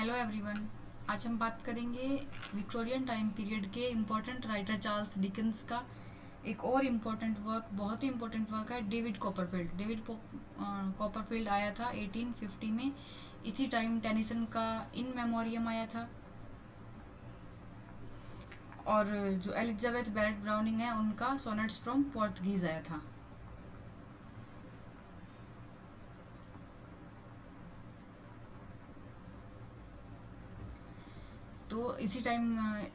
Hello everyone. आज हम बात करेंगे विक्टोरियन टाइम पीरियड के इम्पोर्टेंट राइटर चार्ल्स डिकेंस का एक और इम्पोर्टेंट वर्क, बहुत ही इम्पोर्टेंट वर्क है डेविड कॉपरफील्ड। कॉपरफील्ड आया था 1850 में। इसी टाइम टेनिसन का इन मेमोरियम आया था, और जो एलिजाबेथ बैरेट ब्राउनिंग है उनका सोनेट्स फ्रॉम पोर्तुगीज आया था। तो इसी टाइम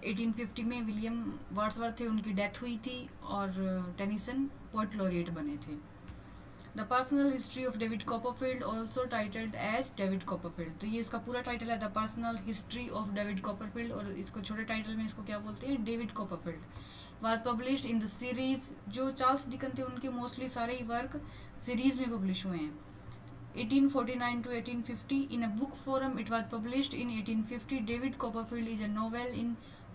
1850 में विलियम वर्ड्सवर्थ थे, उनकी डेथ हुई थी, और टेनिसन पोएट लॉरिएट बने थे। The personal history of David Copperfield, also titled as David Copperfield. तो ये इसका पूरा टाइटल है, the personal history of David Copperfield, और इसको छोटे टाइटल में इसको क्या बोलते हैं, David Copperfield. Was published in the series. जो चार्ल्स डिकन थे उनके मोस्टली सारे ही वर्क सीरीज में पब्लिश हुए हैं। 1849 to 1850 in a book forum it was published in 1850. David Copperfield is a novel in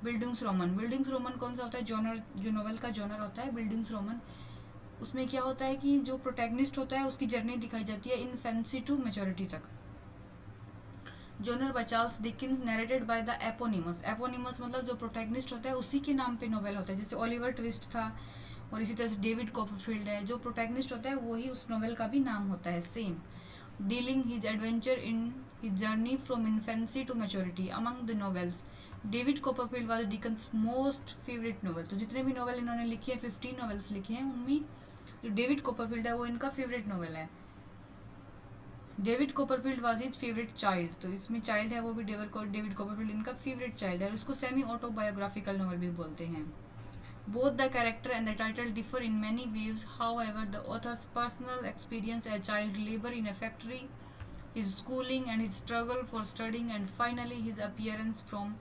Bildungsroman. Bildungsroman कौन सा होता है, जॉनर, जो नोवेल का जॉनर होता है Bildungsroman। उसमें क्या होता है कि जो प्रोटैगनिस्ट होता है उसकी जर्नी दिखाई जाती है इनफेंसी टू मेच्योरिटी तक। Genre by Charles Dickens, narrated by the eponymous. Eponymous मतलब जो प्रोटैगनिस्ट होता है उसी के नाम पे नोवेल होता है, जैसे ओलिवर ट्विस्ट था, और इसी तरह से डेविड कॉपरफील्ड है। जो प्रोटैगनिस्ट होता है वही उस नोवेल का भी नाम होता है, same. Dealing his adventure in his journey from infancy to maturity among the novels. David Copperfield was Dickens most favourite novel. तो जितने भी नॉवल इन्होंने लिखे हैं, 15 नॉवेल्स लिखे हैं, उनमें जो डेविड कॉपरफील्ड है वो इनका फेवरेट नॉवल है। David Copperfield was his favourite child. तो इसमें चाइल्ड है वो भी डेविड कॉपरफील्ड इनका फेवरेट चाइल्ड है, और इसको सेमी ऑटोबायोग्राफिकल नॉवल भी बोलते हैं। Both the character and the title differ in many ways. However, the author's personal experience as child labor in a factory, his schooling and his struggle for studying, and finally his appearance from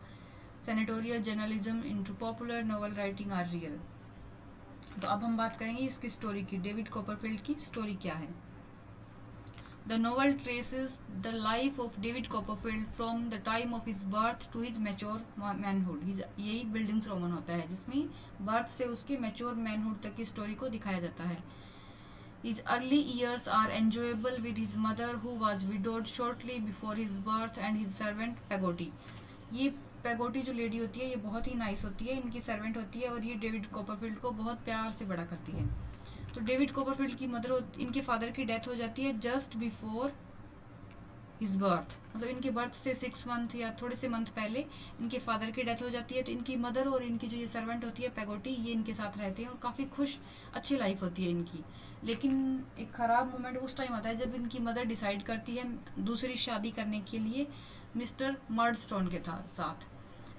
senatorial journalism into popular novel writing are real. तो अब हम बात करेंगे इसकी story की, David Copperfield की story क्या है। The novel traces the life of David Copperfield from the time of his birth to his mature manhood. यही बिल्डिंग्स रोमन होता है, जिसमें बर्थ से उसके मैच्योर मैनहुड तक की स्टोरी को दिखाया जाता है। His early years are enjoyable with his mother, who was widowed shortly before his birth, and his servant Pegotty. ये पेगोटी जो लेडी होती है ये बहुत ही नाइस होती है, इनकी सर्वेंट होती है, और ये डेविड कॉपरफील्ड को बहुत प्यार से बड़ा करती है। तो डेविड कॉपरफील्ड की इनके फादर की डेथ हो जाती है जस्ट बिफोर हिज बर्थ, मतलब इनके बर्थ से 6 मंथ या थोड़े से मंथ पहले इनके फादर की डेथ हो जाती है। तो इनकी मदर और इनकी जो ये सर्वेंट होती है पेगोटी, ये इनके साथ रहते हैं और काफ़ी खुश अच्छी लाइफ होती है इनकी। लेकिन एक ख़राब मोमेंट उस टाइम आता है जब इनकी मदर डिसाइड करती है दूसरी शादी करने के लिए मिस्टर मर्डस्टोन के साथ।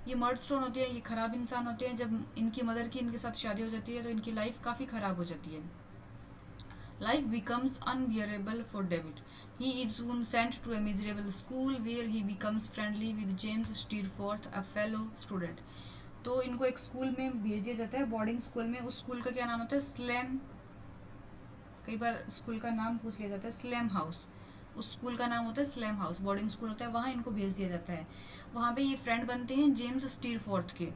ये मर्डस्टोन होते हैं, ये ख़राब इंसान होते हैं। जब इनकी मदर की इनके साथ शादी हो जाती है तो इनकी लाइफ काफ़ी ख़राब हो जाती है। Life becomes unbearable for David. He is soon sent to a miserable school where he becomes friendly with James Steerforth, a fellow student. तो इनको एक स्कूल में भेज दिया जाता है, बोर्डिंग स्कूल में। उस स्कूल का क्या नाम होता है, स्लैम। कई बार स्कूल का नाम पूछ लिया जाता है, स्लैम हाउस। उस स्कूल का नाम होता है स्लैम हाउस, बोर्डिंग स्कूल होता है, वहाँ इनको भेज दिया जाता है। वहाँ पे ये फ्रेंड बनते हैं जेम्स स्टीरफोर्थ के,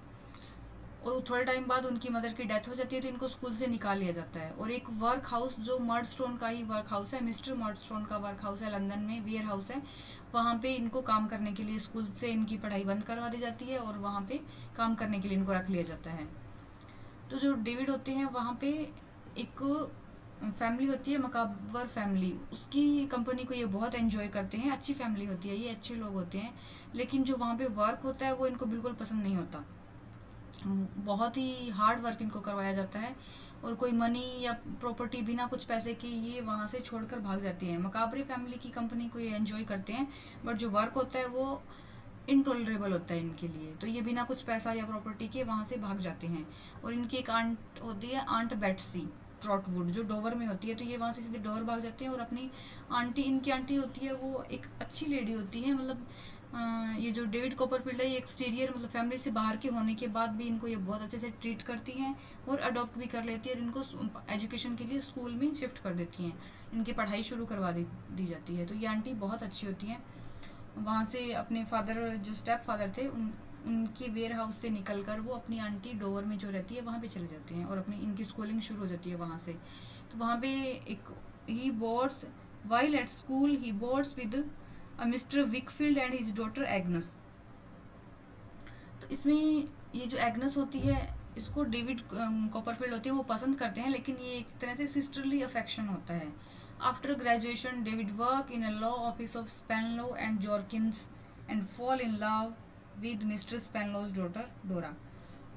और थोड़े टाइम बाद उनकी मदर की डेथ हो जाती है तो इनको स्कूल से निकाल लिया जाता है। और एक वर्क हाउस, जो मर्डस्टोन का ही वर्क हाउस है, मिस्टर मर्डस्टोन का वर्क हाउस है, लंदन में वेयर हाउस है, वहाँ पे इनको काम करने के लिए स्कूल से इनकी पढ़ाई बंद करवा दी जाती है, और वहाँ पे काम करने के लिए इनको रख लिया जाता है। तो जो डेविड होते हैं वहाँ पे एक फैमिली होती है, मकाबर फैमिली, उसकी कंपनी को ये बहुत एंजॉय करते हैं। अच्छी फैमिली होती है, ये अच्छे लोग होते हैं। लेकिन जो वहाँ पे वर्क होता है वो इनको बिल्कुल पसंद नहीं होता। बहुत ही हार्ड वर्क इनको करवाया जाता है, और कोई मनी या प्रॉपर्टी बिना कुछ पैसे के ये वहाँ से छोड़कर भाग जाती हैं। मकाबरी फैमिली की कंपनी को ये एंजॉय करते हैं, बट जो वर्क होता है वो इनटॉलरेबल होता है इनके लिए। तो ये बिना कुछ पैसा या प्रॉपर्टी के वहाँ से भाग जाते हैं। और इनकी एक आंट होती है, आंट बेट्सी ट्रॉटवुड, जो डोवर में होती है। तो ये वहाँ से सीधे डोवर भाग जाते हैं, और अपनी आंटी, इनकी आंटी होती है वो एक अच्छी लेडी होती है। मतलब ये जो डेविड कॉपरफील्ड है ये एक्सटीरियर, मतलब फैमिली से बाहर के होने के बाद भी इनको ये बहुत अच्छे से ट्रीट करती हैं, और अडॉप्ट भी कर लेती है, और इनको एजुकेशन के लिए स्कूल में शिफ्ट कर देती हैं, इनकी पढ़ाई शुरू करवा दी जाती है। तो ये आंटी बहुत अच्छी होती हैं। वहाँ से अपने फादर, जो स्टेप फादर थे, उनके वेयर हाउस से निकल कर वो अपनी आंटी डोवर में जो रहती है वहाँ पे चले जाते हैं, और अपनी इनकी स्कूलिंग शुरू हो जाती है वहाँ से। तो वहाँ पे एक he boards while at school he boards with mister Wickfield and his daughter Agnes. तो इसमें ये जो एग्नस होती है इसको डेविड कॉपरफील्ड होते हैं वो पसंद करते हैं, लेकिन ये एक तरह से सिस्टरली अफेक्शन होता है। After graduation David work in a law office of Spenlow and Jorkins and fall in love with mister Spenlow's daughter Dora.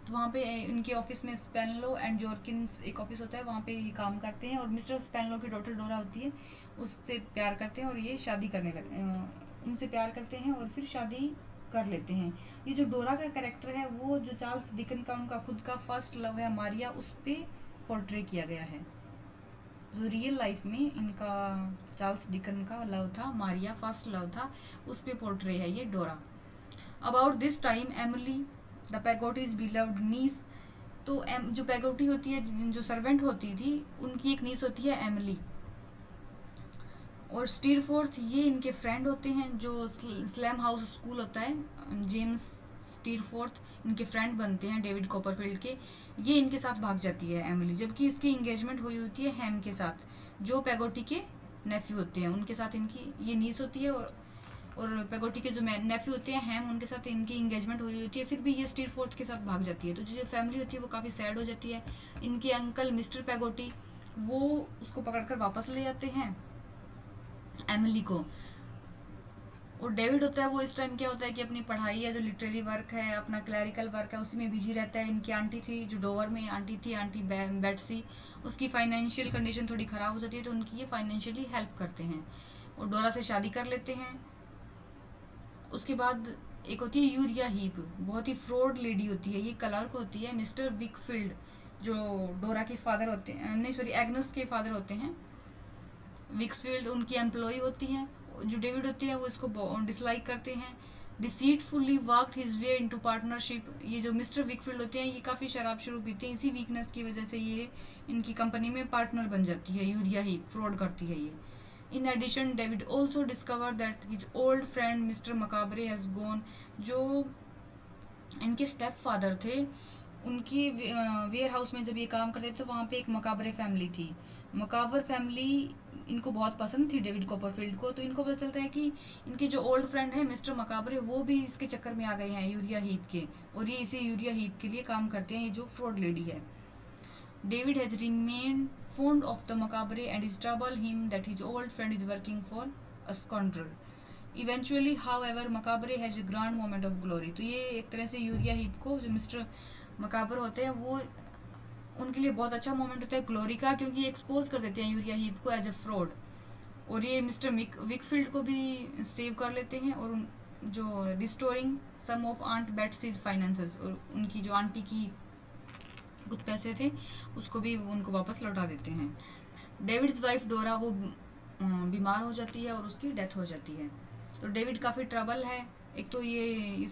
तो वहाँ पे इनके ऑफिस में स्पेनलो एंड जॉर्किंस एक ऑफिस होता है, वहाँ पे ये काम करते हैं और मिस्टर स्पेनलो की डॉटर डोरा होती है उससे प्यार करते हैं और ये शादी करने लगे, उनसे प्यार करते हैं और फिर शादी कर लेते हैं। ये जो डोरा का कैरेक्टर है वो जो चार्ल्स डिकन का उनका खुद का फर्स्ट लव है मारिया, उस पर पोर्ट्रे किया गया है। जो रियल लाइफ में इनका चार्ल्स डिकन का लव था मारिया, फर्स्ट लव था, उस पर पोर्ट्रे है ये Dora. About this time Emily the Peggotty's beloved niece, तो जो पैगोटी होती है जो सर्वेंट होती थी उनकी एक नीस होती है एमिली, और स्टीरफोर्थ ये इनके फ्रेंड होते हैं। जो स्लैम हाउस स्कूल होता है जेम्स स्टीरफोर्थ इनके फ्रेंड बनते हैं डेविड कॉपरफील्ड के। ये इनके साथ भाग जाती है एमिली, जबकि इसकी एंगेजमेंट हुई होती है हैम के साथ जो पैगोटी के नेफ्यू होते हैं, उनके साथ इनकी ये नीस होती है। और पैगोटी के जो नेफ्यू होते हैं हैम, उनके साथ इनकी एंगेजमेंट हुई होती है, फिर भी ये स्टीरफोर्थ के साथ भाग जाती है। तो जो फैमिली होती है वो काफ़ी सैड हो जाती है। इनके अंकल मिस्टर पैगोटी वो उसको पकड़कर वापस ले जाते हैं एमिली को। और डेविड होता है वो इस टाइम क्या होता है कि अपनी पढ़ाई है जो लिटरेरी वर्क है अपना क्लैरिकल वर्क है उसी में बिजी रहता है। इनकी आंटी थी जो डोवर में आंटी थी, आंटी बेट्सी, उसकी फाइनेंशियल कंडीशन थोड़ी ख़राब हो जाती है तो उनकी ये फाइनेंशियली हेल्प करते हैं और डोरा से शादी कर लेते हैं। उसके बाद एक होती है यूरिया हीप, बहुत ही फ्रॉड लेडी होती है, ये क्लर्क होती है मिस्टर विकफील्ड जो डोरा के फादर होते हैं, नहीं सॉरी एग्नस के फादर होते हैं। विक्सफील्ड उनकी एम्प्लॉय होती हैं। जो डेविड होती है वो इसको डिसलाइक करते हैं। Deceitfully worked his way into partnership, ये जो मिस्टर विकफील्ड होते हैं ये काफ़ी शराब शुरू पीते हैं, इसी वीकनेस की वजह से ये इनकी कंपनी में पार्टनर बन जाती है। यूरिया ही फ्रॉड करती है ये। In addition David also discover that his old friend mister Micawber has gone, जो इनके स्टेप फादर थे उनकी वेयर हाउस में जब ये काम करते थे तो वहाँ पे एक मकाबरे फैमिली थी। मकाबर फैमिली इनको बहुत पसंद थी डेविड कॉपरफील्ड को, तो इनको पता चलता है कि इनके जो ओल्ड फ्रेंड है मिस्टर मकाबरे वो भी इसके चक्कर में आ गए हैं यूरिया हीप के, और ये इसी यूरिया हीप के लिए काम करते हैं, ये जो फ्रॉड लेडी है। David has remain fond of the macabre and is trouble him that his old friend is working for a scoundrel. Eventually, however, macabre has a grand moment of glory. तो ये एक तरह से urea heap को जो mister मकाबर होते हैं वो उनके लिए बहुत अच्छा मोमेंट होता है ग्लोरी का, क्योंकि एक्सपोज कर देते हैं यूरिया हीप को एज ए फ्रॉड, और ये मिस्टर विकफील्ड को भी सेव कर लेते हैं और जो restoring some of aunt Betsey's finances, और उनकी जो आंटी की कुछ पैसे थे उसको भी उनको वापस लौटा देते हैं। डेविड्स वाइफ डोरा वो बीमार हो जाती है और उसकी डेथ हो जाती है। तो डेविड काफ़ी ट्रबल है। एक तो ये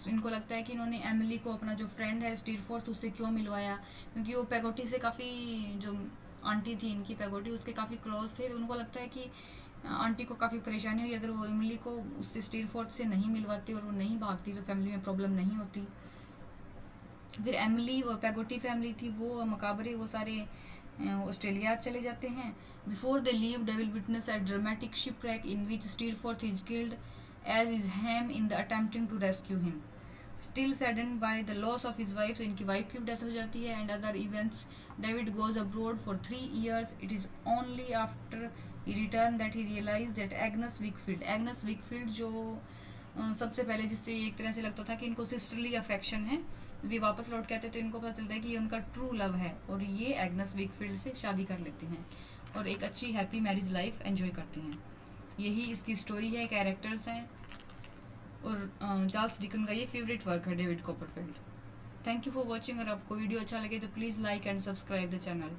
इनको लगता है कि इन्होंने एमिली को अपना जो फ्रेंड है स्टीरफोर्थ उससे क्यों मिलवाया, क्योंकि वो पैगोटी से काफ़ी जो आंटी थी इनकी पैगोटी उसके काफ़ी क्लोज थे, तो उनको लगता है कि आंटी को काफ़ी परेशानी हुई अगर वो एमिली को उससे स्टीरफोर्थ से नहीं मिलवाती और वो नहीं भागती तो फैमिली में प्रॉब्लम नहीं होती। फिर एमिली और पैगोटी फैमिली थी वो मकाबरे वो सारे ऑस्ट्रेलिया चले जाते हैं। Before they leave they will witness a dramatic shipwreck in which Steerforth is killed as is Ham in the attempting to rescue him. Still saddened by the loss of his wife, तो इनकी wife की death हो जाती है। And other events David goes abroad for 3 years. It is only after he return that he realise that Agnes Wickfield जो सबसे पहले जिससे एक तरह से लगता था कि इनको सिस्टरली अफेक्शन है, जब ये वापस लौट के आते हैं तो इनको पता चलता है कि ये उनका ट्रू लव है और ये एग्नस विकफील्ड से शादी कर लेते हैं और एक अच्छी हैप्पी मैरिज लाइफ एंजॉय करते हैं। यही इसकी स्टोरी है, कैरेक्टर्स हैं, और चार्ल्स डिकन का ये फेवरेट वर्क है David Copperfield. Thank you for watching. अगर आपको वीडियो अच्छा लगे तो please like and subscribe the channel.